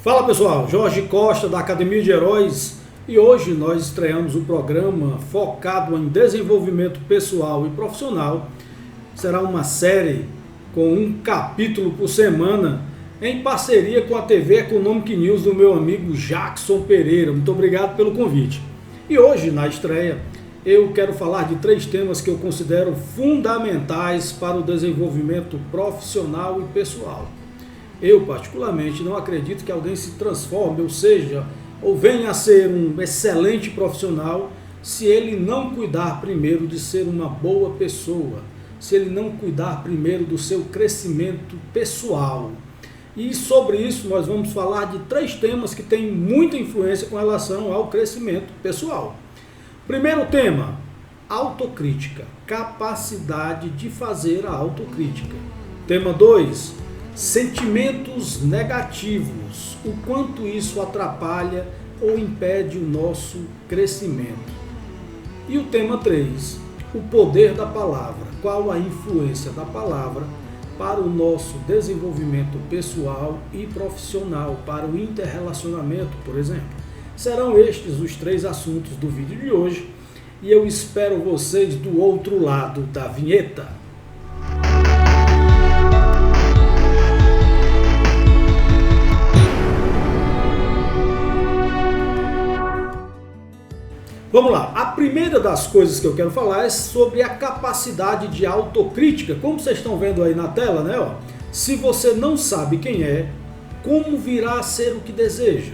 Fala pessoal, Jorge Costa da Academia de Heróis e hoje nós estreamos o programa focado em desenvolvimento pessoal e profissional. Será uma série com um capítulo por semana em parceria com a TV Economic News do meu amigo Jackson Pereira. Muito obrigado pelo convite. E hoje na estreia eu quero falar de 3 temas que eu considero fundamentais para o desenvolvimento profissional e pessoal. Eu, particularmente, não acredito que alguém se transforme, ou venha a ser um excelente profissional, se ele não cuidar primeiro de ser uma boa pessoa, se ele não cuidar primeiro do seu crescimento pessoal. E sobre isso nós vamos falar de 3 temas que têm muita influência com relação ao crescimento pessoal. Primeiro tema, autocrítica, capacidade de fazer a autocrítica. Tema 2, sentimentos negativos, o quanto isso atrapalha ou impede o nosso crescimento. E o tema 3, o poder da palavra, qual a influência da palavra para o nosso desenvolvimento pessoal e profissional, para o interrelacionamento, por exemplo. Serão estes os 3 assuntos do vídeo de hoje e eu espero vocês do outro lado da vinheta. Vamos lá, a primeira das coisas que eu quero falar é sobre a capacidade de autocrítica. Como vocês estão vendo aí na tela, né? Se você não sabe quem é, como virá a ser o que deseja?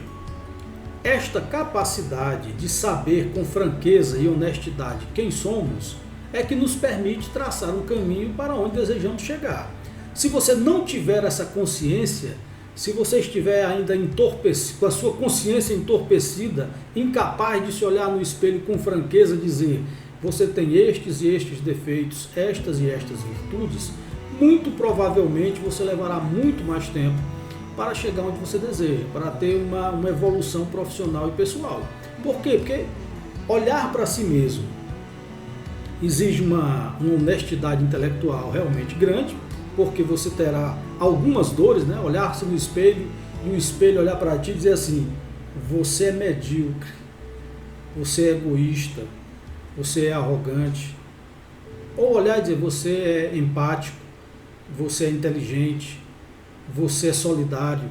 Esta capacidade de saber com franqueza e honestidade quem somos é que nos permite traçar um caminho para onde desejamos chegar. Se você não tiver essa consciência, se você estiver ainda entorpecido, com a sua consciência entorpecida, incapaz de se olhar no espelho com franqueza e dizer você tem estes e estes defeitos, estas e estas virtudes, muito provavelmente você levará muito mais tempo para chegar onde você deseja, para ter uma evolução profissional e pessoal. Por quê? Porque olhar para si mesmo exige uma honestidade intelectual realmente grande, porque você terá algumas dores, né? Olhar-se no espelho e o espelho olhar para ti e dizer assim, você é medíocre, você é egoísta, você é arrogante. Ou olhar e dizer, você é empático, você é inteligente, você é solidário.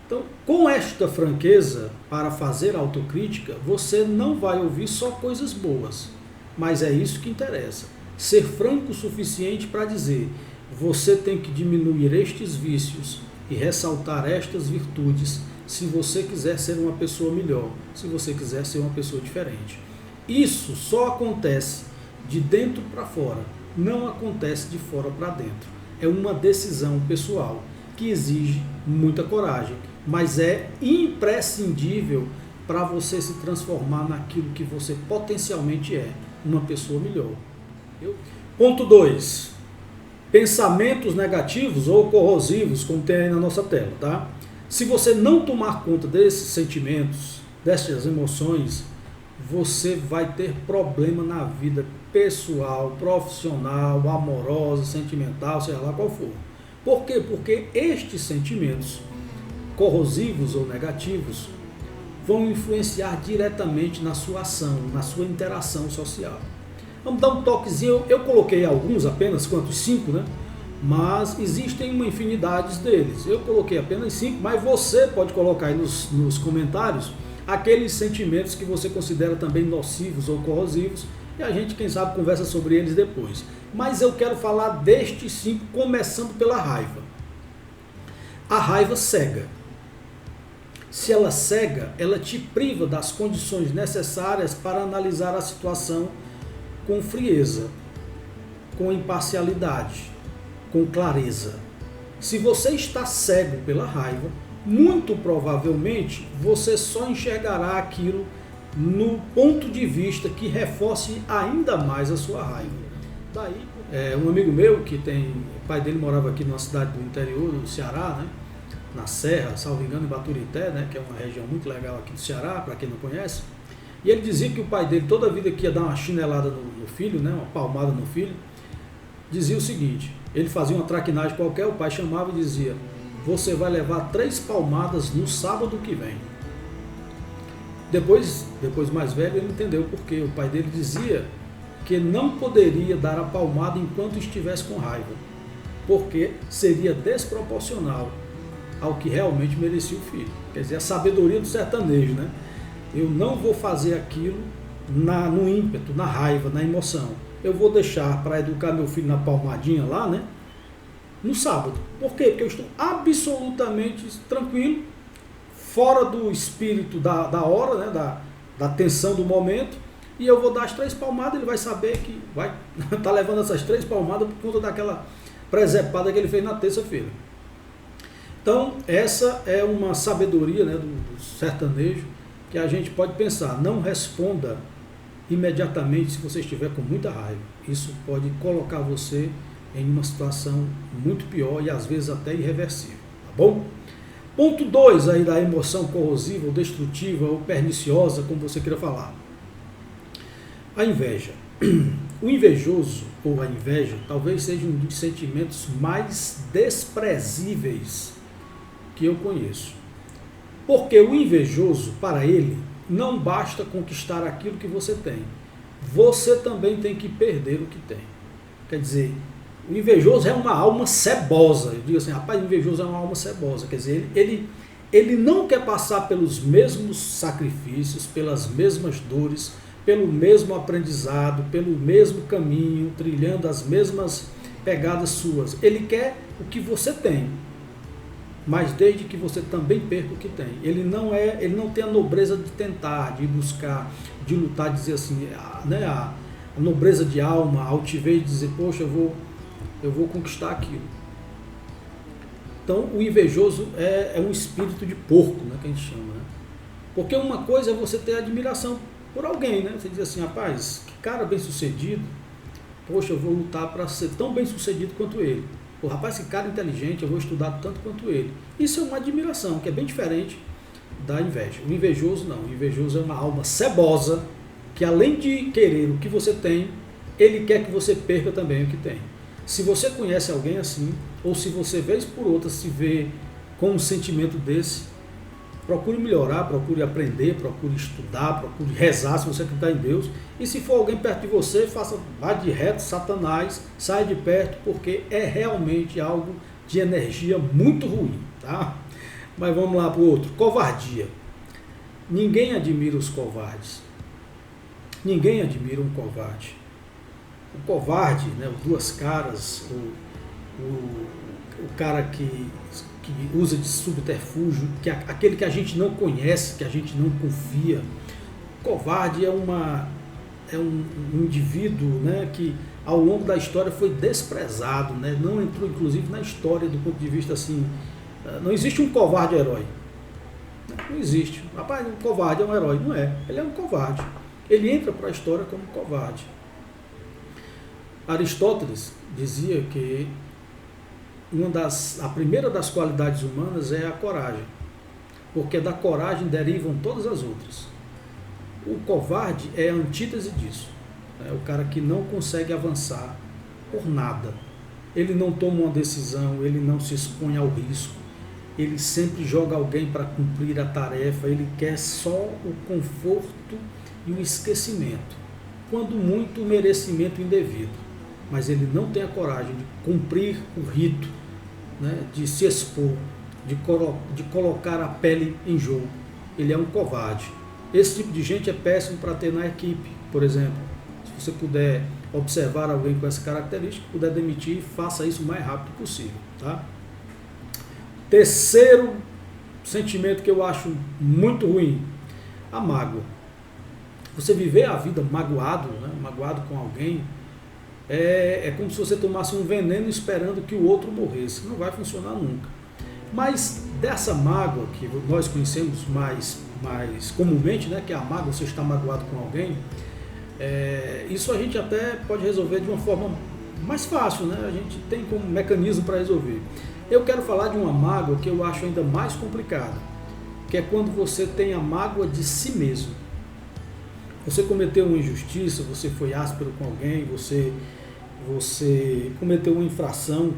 Então, com esta franqueza para fazer autocrítica, você não vai ouvir só coisas boas, mas é isso que interessa. Ser franco o suficiente para dizer, você tem que diminuir estes vícios e ressaltar estas virtudes se você quiser ser uma pessoa melhor, se você quiser ser uma pessoa diferente. Isso só acontece de dentro para fora, não acontece de fora para dentro. É uma decisão pessoal que exige muita coragem, mas é imprescindível para você se transformar naquilo que você potencialmente é, uma pessoa melhor. Ponto 2. Pensamentos negativos ou corrosivos, como tem aí na nossa tela, tá? Se você não tomar conta desses sentimentos, dessas emoções, você vai ter problema na vida pessoal, profissional, amorosa, sentimental, seja lá qual for. Por quê? Porque estes sentimentos corrosivos ou negativos vão influenciar diretamente na sua ação, na sua interação social. Vamos dar um toquezinho, eu coloquei alguns apenas, quantos? 5, né? Mas existem uma infinidade deles. Eu coloquei apenas 5, mas você pode colocar aí nos comentários aqueles sentimentos que você considera também nocivos ou corrosivos e a gente, quem sabe, conversa sobre eles depois. Mas eu quero falar destes 5, começando pela raiva. A raiva cega. Se ela cega, ela te priva das condições necessárias para analisar a situação com frieza, com imparcialidade, com clareza. Se você está cego pela raiva, muito provavelmente você só enxergará aquilo no ponto de vista que reforce ainda mais a sua raiva. Daí, um amigo meu que o pai dele morava aqui numa cidade do interior do Ceará, né, na Serra, salvo engano, em Baturité, né, que é uma região muito legal aqui do Ceará, para quem não conhece. E ele dizia que o pai dele, toda vida que ia dar uma chinelada no filho, né, uma palmada no filho, dizia o seguinte, ele fazia uma traquinagem qualquer, o pai chamava e dizia, você vai levar 3 palmadas no sábado que vem. Depois mais velho, ele entendeu porque o pai dele dizia que não poderia dar a palmada enquanto estivesse com raiva, porque seria desproporcional ao que realmente merecia o filho. Quer dizer, a sabedoria do sertanejo, né? Eu não vou fazer aquilo no ímpeto, na raiva, na emoção. Eu vou deixar para educar meu filho na palmadinha lá, né? No sábado. Por quê? Porque eu estou absolutamente tranquilo, fora do espírito da hora, né? Da tensão do momento, e eu vou dar as 3 palmadas, ele vai saber que vai estar levando essas 3 palmadas por conta daquela presepada que ele fez na terça-feira. Então, essa é uma sabedoria, né, do sertanejo, que a gente pode pensar. Não responda imediatamente se você estiver com muita raiva. Isso pode colocar você em uma situação muito pior e às vezes até irreversível, tá bom? Ponto 2 aí da emoção corrosiva, ou destrutiva, ou perniciosa, como você queira falar. A inveja. O invejoso, ou a inveja, talvez seja um dos sentimentos mais desprezíveis que eu conheço. Porque o invejoso, para ele, não basta conquistar aquilo que você tem. Você também tem que perder o que tem. Quer dizer, o invejoso é uma alma cebosa. Eu digo assim, rapaz, o invejoso é uma alma cebosa. Quer dizer, ele não quer passar pelos mesmos sacrifícios, pelas mesmas dores, pelo mesmo aprendizado, pelo mesmo caminho, trilhando as mesmas pegadas suas. Ele quer o que você tem, mas desde que você também perca o que tem. Ele não tem a nobreza de tentar, de buscar, de lutar, de dizer assim, né, a nobreza de alma, a altivez de dizer, poxa, eu vou conquistar aquilo. Então, o invejoso é um espírito de porco, né, que a gente chama. Né? Porque uma coisa é você ter admiração por alguém, né? Você diz assim, rapaz, que cara bem sucedido, poxa, eu vou lutar para ser tão bem sucedido quanto ele. Pô, rapaz, que cara inteligente, eu vou estudar tanto quanto ele. Isso é uma admiração, que é bem diferente da inveja. O invejoso não, o invejoso é uma alma cebosa, que além de querer o que você tem, ele quer que você perca também o que tem. Se você conhece alguém assim, ou se você vez por outra se vê com um sentimento desse, procure melhorar, procure aprender, procure estudar, procure rezar se você acreditar em Deus. E se for alguém perto de você, vá de reto, Satanás, saia de perto, porque é realmente algo de energia muito ruim. Tá? Mas vamos lá para o outro. Covardia. Ninguém admira os covardes. Ninguém admira um covarde. O covarde, né, o duas caras, o cara que usa de subterfúgio, aquele que a gente não conhece, que a gente não confia. O covarde é um indivíduo, né, que ao longo da história foi desprezado, né, não entrou inclusive na história do ponto de vista assim, não existe um covarde herói. Não existe. Rapaz, um covarde é um herói. Não é. Ele é um covarde. Ele entra para a história como covarde. Aristóteles dizia que a primeira das qualidades humanas é a coragem, porque da coragem derivam todas as outras. O covarde é a antítese disso. É o cara que não consegue avançar por nada. Ele não toma uma decisão, ele não se expõe ao risco, ele sempre joga alguém para cumprir a tarefa, ele quer só o conforto e o esquecimento, quando muito o merecimento indevido. Mas ele não tem a coragem de cumprir o rito, né, de se expor, de colocar a pele em jogo. Ele é um covarde. Esse tipo de gente é péssimo para ter na equipe, por exemplo. Se você puder observar alguém com essa característica, puder demitir, faça isso o mais rápido possível. Tá? Terceiro sentimento que eu acho muito ruim, a mágoa. Você viver a vida magoado, né, magoado com alguém, é como se você tomasse um veneno esperando que o outro morresse. Não vai funcionar nunca. Mas dessa mágoa que nós conhecemos mais comumente, né, que é a mágoa, você está magoado com alguém, isso a gente até pode resolver de uma forma mais fácil, né? A gente tem como mecanismo para resolver. Eu quero falar de uma mágoa que eu acho ainda mais complicada, que é quando você tem a mágoa de si mesmo. Você cometeu uma injustiça, você foi áspero com alguém, você cometeu uma infração,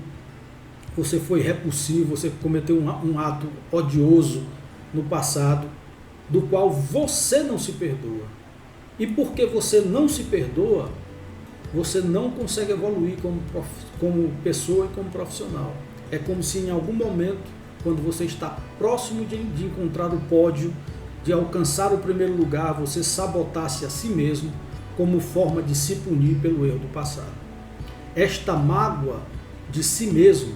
você foi repulsivo, você cometeu um ato odioso no passado, do qual você não se perdoa. E porque você não se perdoa, você não consegue evoluir como pessoa e como profissional. É como se em algum momento, quando você está próximo de encontrar o pódio, de alcançar o primeiro lugar, você sabotasse a si mesmo como forma de se punir pelo erro do passado. Esta mágoa de si mesmo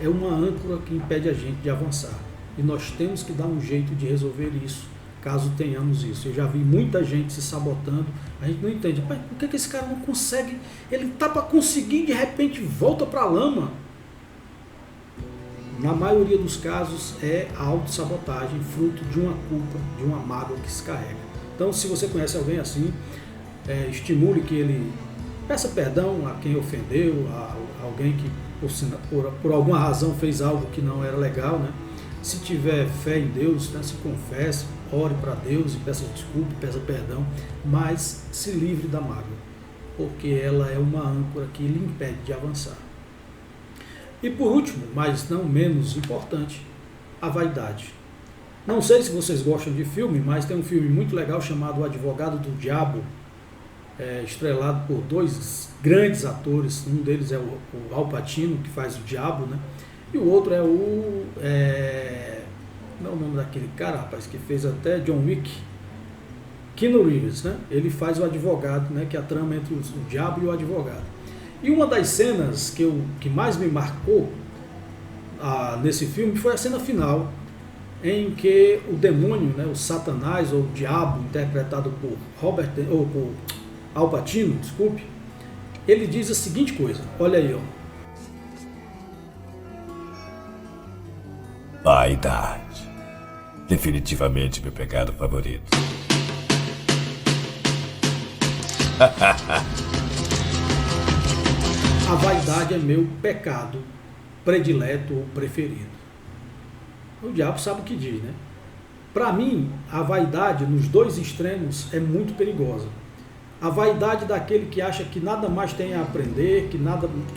é uma âncora que impede a gente de avançar. E nós temos que dar um jeito de resolver isso, caso tenhamos isso. Eu já vi muita gente se sabotando, a gente não entende. Pai, por que esse cara não consegue? Ele tá para conseguir e de repente volta para a lama. Na maioria dos casos é a autossabotagem, fruto de uma culpa, de uma mágoa que se carrega. Então, se você conhece alguém assim, estimule que ele peça perdão a quem ofendeu, a alguém que por alguma razão fez algo que não era legal, né? Se tiver fé em Deus, né, se confesse, ore para Deus e peça desculpa, peça perdão, mas se livre da mágoa, porque ela é uma âncora que lhe impede de avançar. E por último, mas não menos importante, a vaidade. Não sei se vocês gostam de filme, mas tem um filme muito legal chamado O Advogado do Diabo, estrelado por dois grandes atores. Um deles é o Al Pacino, que faz o Diabo, né? E o outro é não é o nome daquele cara, rapaz, que fez até John Wick, Keanu Reeves, né? Ele faz o advogado, né? Que é a trama entre o diabo e o advogado. E uma das cenas que mais me marcou nesse filme foi a cena final, em que o demônio, né, o Satanás, ou o diabo, interpretado por por Al Pacino, desculpe, ele diz a seguinte coisa, olha aí, ó. Vaidade. Definitivamente meu pecado favorito. A vaidade é meu pecado predileto ou preferido. O diabo sabe o que diz, né? Para mim, a vaidade nos dois extremos é muito perigosa. A vaidade daquele que acha que nada mais tem a aprender, que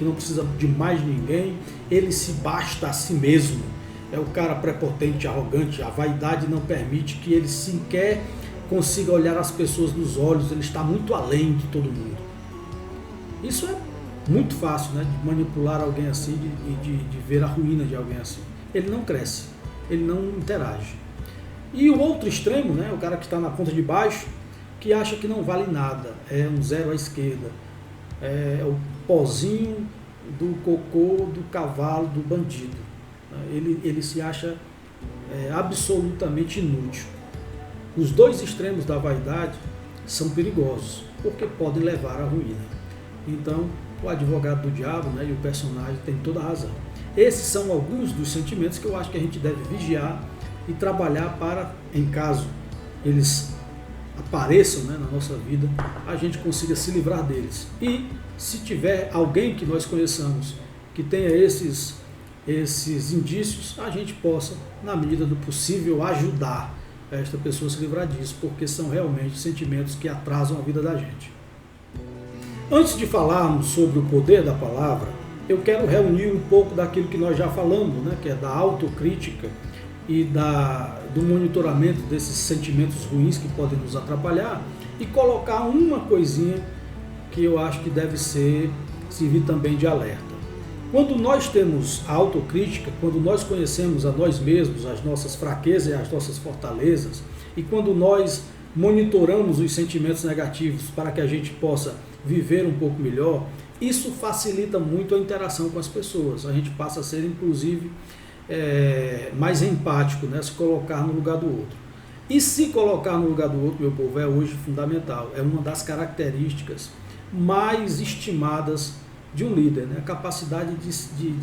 não precisa de mais ninguém, ele se basta a si mesmo. É o cara prepotente, arrogante. A vaidade não permite que ele sequer consiga olhar as pessoas nos olhos, ele está muito além de todo mundo. Isso é muito fácil, né, de manipular alguém assim e de ver a ruína de alguém assim. Ele não cresce, ele não interage. E o outro extremo, né, o cara que está na ponta de baixo, que acha que não vale nada, é um zero à esquerda, é o pozinho do cocô do cavalo do bandido. Ele se acha absolutamente inútil. Os dois extremos da vaidade são perigosos, porque podem levar à ruína. Então, o advogado do diabo, né, e o personagem tem toda a razão. Esses são alguns dos sentimentos que eu acho que a gente deve vigiar e trabalhar para, em caso eles apareçam, né, na nossa vida, a gente consiga se livrar deles. E se tiver alguém que nós conheçamos que tenha esses indícios, a gente possa, na medida do possível, ajudar esta pessoa a se livrar disso, porque são realmente sentimentos que atrasam a vida da gente. Antes de falarmos sobre o poder da palavra, eu quero reunir um pouco daquilo que nós já falamos, né, que é da autocrítica e do monitoramento desses sentimentos ruins que podem nos atrapalhar, e colocar uma coisinha que eu acho que deve servir também de alerta. Quando nós temos a autocrítica, quando nós conhecemos a nós mesmos, as nossas fraquezas e as nossas fortalezas, e quando nós monitoramos os sentimentos negativos para que a gente possa viver um pouco melhor, isso facilita muito a interação com as pessoas. A gente passa a ser, inclusive, mais empático, né? Se colocar no lugar do outro. E se colocar no lugar do outro, meu povo, é hoje fundamental. É uma das características mais estimadas de um líder, né? A capacidade de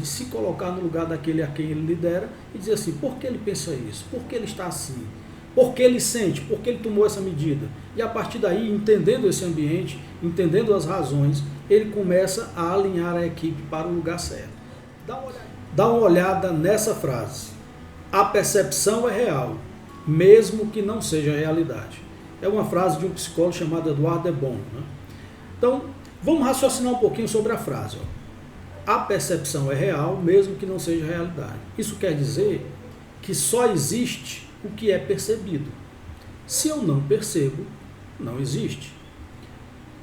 se colocar no lugar daquele a quem ele lidera e dizer assim, por que ele pensa isso? Por que ele está assim? Por que ele sente? Por que ele tomou essa medida? E a partir daí, entendendo esse ambiente, entendendo as razões, ele começa a alinhar a equipe para o lugar certo. Dá uma olhada nessa frase. A percepção é real, mesmo que não seja realidade. É uma frase de um psicólogo chamado Edward de Bono, né? Então, vamos raciocinar um pouquinho sobre a frase. a percepção é real, mesmo que não seja realidade. Isso quer dizer que só existe o que é percebido. Se eu não percebo, não existe.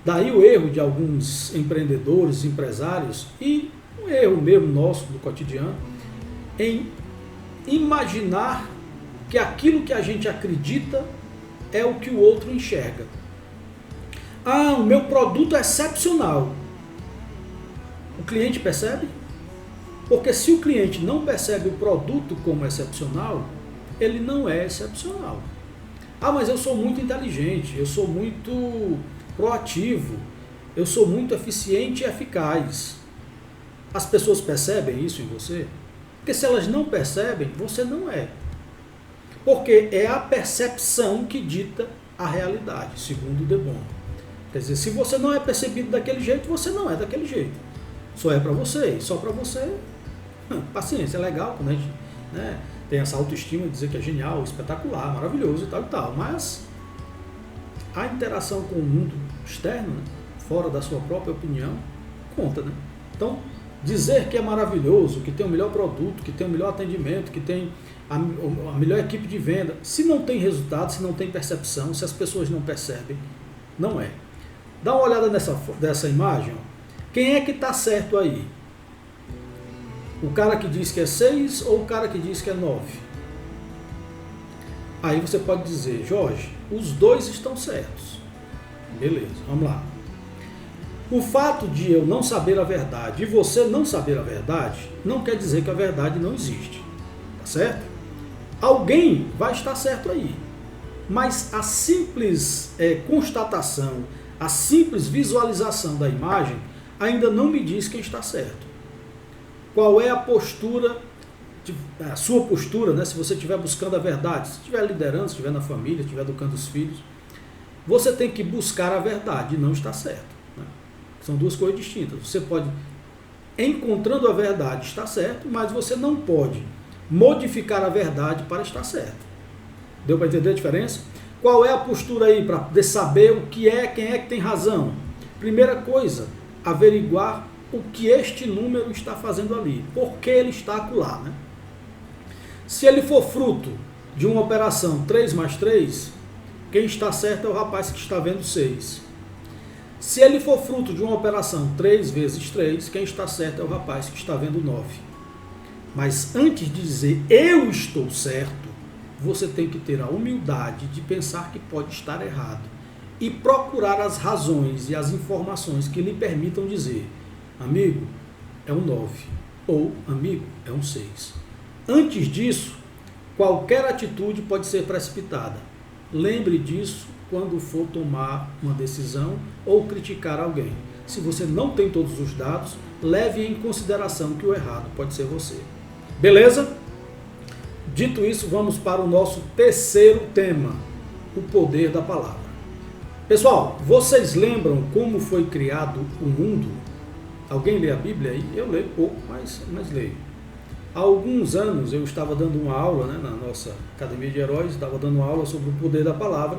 Daí o erro de alguns empreendedores, empresários, e um erro mesmo nosso do cotidiano, em imaginar que aquilo que a gente acredita é o que o outro enxerga. Ah, o meu produto é excepcional. O cliente percebe? Porque se o cliente não percebe o produto como excepcional, ele não é excepcional. Ah, mas eu sou muito inteligente, eu sou muito proativo, eu sou muito eficiente e eficaz. As pessoas percebem isso em você? Porque se elas não percebem, você não é. Porque é a percepção que dita a realidade, segundo o Debon. Quer dizer, se você não é percebido daquele jeito, você não é daquele jeito. Só é para você, e só para você, paciência, é legal quando a gente, né, tem essa autoestima de dizer que é genial, espetacular, maravilhoso e tal, mas a interação com o mundo externo, né, fora da sua própria opinião, conta, né? Então, dizer que é maravilhoso, que tem o melhor produto, que tem o melhor atendimento, que tem a melhor equipe de venda, se não tem resultado, se não tem percepção, se as pessoas não percebem, não é. Dá uma olhada nessa imagem. Ó. Quem é que está certo aí? O cara que diz que é 6 ou o cara que diz que é 9? Aí você pode dizer, Jorge, os dois estão certos. Beleza, vamos lá. O fato de eu não saber a verdade e você não saber a verdade, não quer dizer que a verdade não existe. Tá certo? Alguém vai estar certo aí. Mas a simples constatação, a simples visualização da imagem ainda não me diz quem está certo. Qual é a postura, a sua postura, né? Se você estiver buscando a verdade, se estiver liderando, se estiver na família, se estiver educando os filhos, você tem que buscar a verdade e não está certo. Né? São duas coisas distintas. Você pode, encontrando a verdade, estar certo, mas você não pode modificar a verdade para estar certo. Deu para entender a diferença? Qual é a postura aí para saber o que é, quem é que tem razão? Primeira coisa, averiguar o que este número está fazendo ali, por que ele está acolá, né? Se ele for fruto de uma operação 3 mais 3, quem está certo é o rapaz que está vendo 6. Se ele for fruto de uma operação 3 vezes 3, quem está certo é o rapaz que está vendo 9. Mas antes de dizer eu estou certo, você tem que ter a humildade de pensar que pode estar errado e procurar as razões e as informações que lhe permitam dizer, amigo, é um 9, ou amigo, é um 6. Antes disso, qualquer atitude pode ser precipitada. Lembre disso quando for tomar uma decisão ou criticar alguém. Se você não tem todos os dados, leve em consideração que o errado pode ser você. Beleza? Dito isso, vamos para o nosso terceiro tema, o poder da palavra. Pessoal, vocês lembram como foi criado o mundo? Alguém lê a Bíblia aí? Eu leio pouco, mas leio. Há alguns anos eu estava dando uma aula, né, na nossa Academia de Heróis, estava dando uma aula sobre o poder da palavra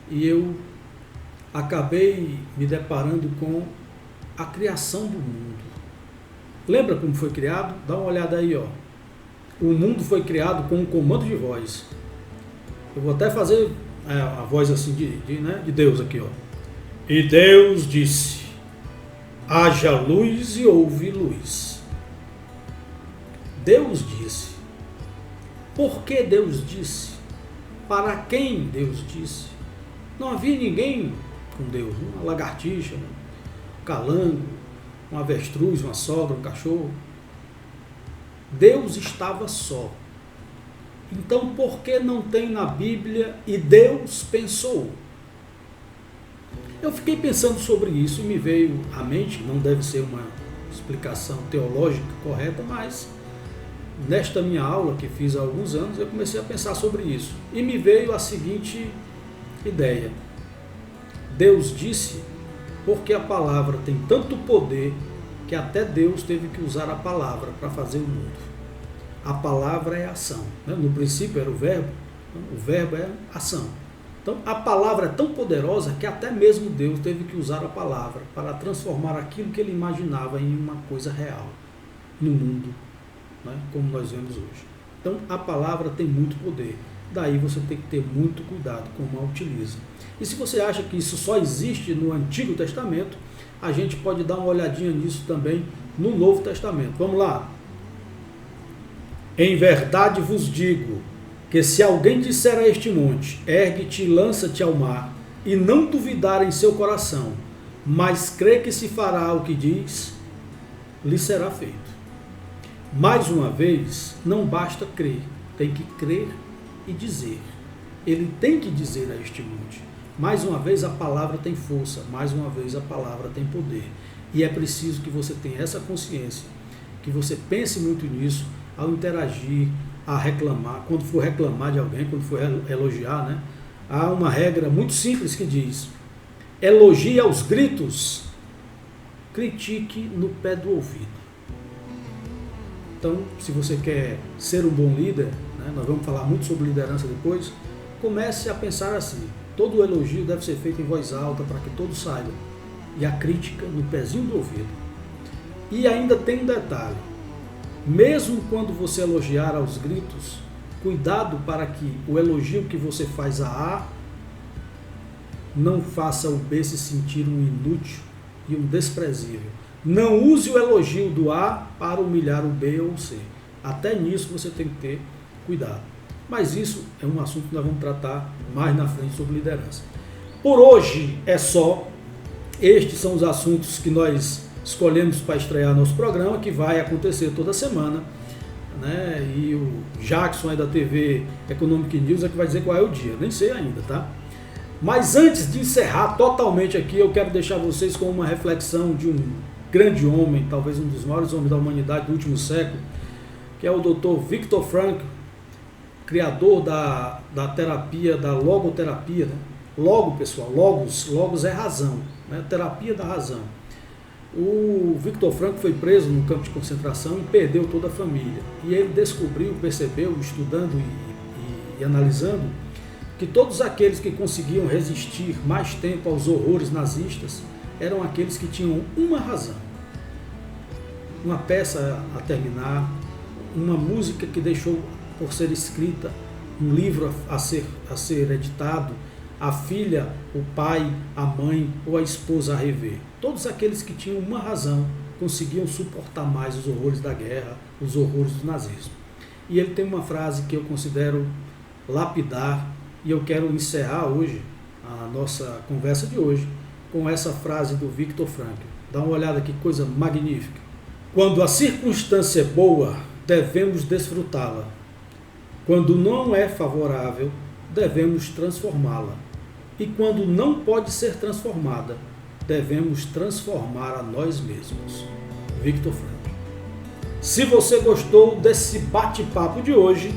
e eu acabei me deparando com a criação do mundo. Lembra como foi criado? Dá uma olhada aí, ó. O mundo foi criado com um comando de voz. Eu vou até fazer a voz assim de Deus aqui, ó. E Deus disse, haja luz e houve luz. Deus disse. Por que Deus disse? Para quem Deus disse? Não havia ninguém com Deus, uma lagartixa, um calango, um avestruz, uma sogra, um cachorro. Deus estava só. Então, por que não tem na Bíblia e Deus pensou? Eu fiquei pensando sobre isso e me veio à mente, não deve ser uma explicação teológica correta, mas nesta minha aula que fiz há alguns anos, eu comecei a pensar sobre isso. E me veio a seguinte ideia. Deus disse porque a palavra tem tanto poder que até Deus teve que usar a palavra para fazer o mundo. A palavra é ação. No princípio era o verbo é ação. Então, a palavra é tão poderosa que até mesmo Deus teve que usar a palavra para transformar aquilo que ele imaginava em uma coisa real no mundo, né, como nós vemos hoje. Então, a palavra tem muito poder. Daí você tem que ter muito cuidado como a utiliza. E se você acha que isso só existe no Antigo Testamento, a gente pode dar uma olhadinha nisso também no Novo Testamento. Vamos lá. Em verdade vos digo, que se alguém disser a este monte, ergue-te e lança-te ao mar, e não duvidar em seu coração, mas crê que se fará o que diz, lhe será feito. Mais uma vez, não basta crer, tem que crer e dizer. Ele tem que dizer a este monte. Mais uma vez a palavra tem força, mais uma vez a palavra tem poder. E é preciso que você tenha essa consciência, que você pense muito nisso ao interagir, a reclamar, quando for reclamar de alguém, quando for elogiar, né? Há uma regra muito simples que diz: elogie aos gritos, critique no pé do ouvido. Então, se você quer ser um bom líder, né, nós vamos falar muito sobre liderança depois, comece a pensar assim: todo o elogio deve ser feito em voz alta para que todos saibam, e a crítica no pezinho do ouvido. E ainda tem um detalhe: mesmo quando você elogiar aos gritos, cuidado para que o elogio que você faz a A não faça o B se sentir um inútil e um desprezível. Não use o elogio do A para humilhar o B ou o C. Até nisso você tem que ter cuidado. Mas isso é um assunto que nós vamos tratar mais na frente sobre liderança. Por hoje é só. Estes são os assuntos que nós escolhemos para estrear nosso programa, que vai acontecer toda semana, né? E o Jackson aí da TV Economic News é que vai dizer qual é o dia, nem sei ainda, tá? Mas antes de encerrar totalmente aqui, eu quero deixar vocês com uma reflexão de um grande homem, talvez um dos maiores homens da humanidade do último século, que é o Dr. Viktor Frankl, criador da terapia, da logoterapia, né? Logo, pessoal, logos é razão, né? Terapia da razão. O Viktor Frankl foi preso no campo de concentração e perdeu toda a família. E ele descobriu, percebeu, estudando e analisando, que todos aqueles que conseguiam resistir mais tempo aos horrores nazistas eram aqueles que tinham uma razão. Uma peça a terminar, uma música que deixou por ser escrita, um livro a ser editado, a filha, o pai, a mãe ou a esposa a rever. Todos aqueles que tinham uma razão conseguiam suportar mais os horrores da guerra, os horrores do nazismo. E ele tem uma frase que eu considero lapidar, e eu quero encerrar hoje, a nossa conversa de hoje, com essa frase do Viktor Frankl. Dá uma olhada aqui, que coisa magnífica. Quando a circunstância é boa, devemos desfrutá-la. Quando não é favorável, devemos transformá-la. E quando não pode ser transformada, devemos transformar a nós mesmos. Viktor Frankl. Se você gostou desse bate-papo de hoje,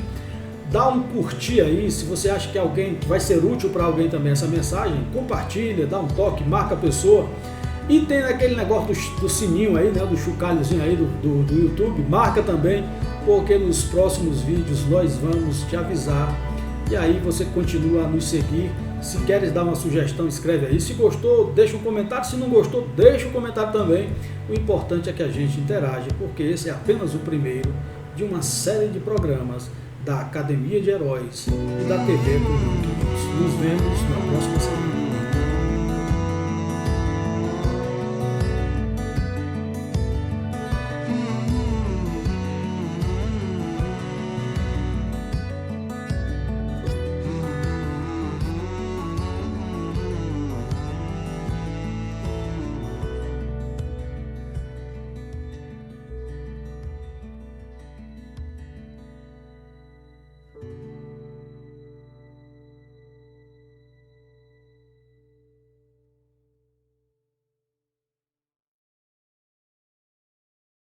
dá um curtir aí. Se você acha que alguém vai ser útil para alguém também essa mensagem, compartilha, dá um toque, marca a pessoa. E tem aquele negócio do sininho aí, né, do chocalhozinho aí do YouTube, marca também, porque nos próximos vídeos nós vamos te avisar. E aí você continua a nos seguir. Se queres dar uma sugestão, escreve aí. Se gostou, deixa um comentário. Se não gostou, deixa um comentário também. O importante é que a gente interaja, porque esse é apenas o primeiro de uma série de programas da Academia de Heróis e da TV Economic News. Nos vemos na próxima semana.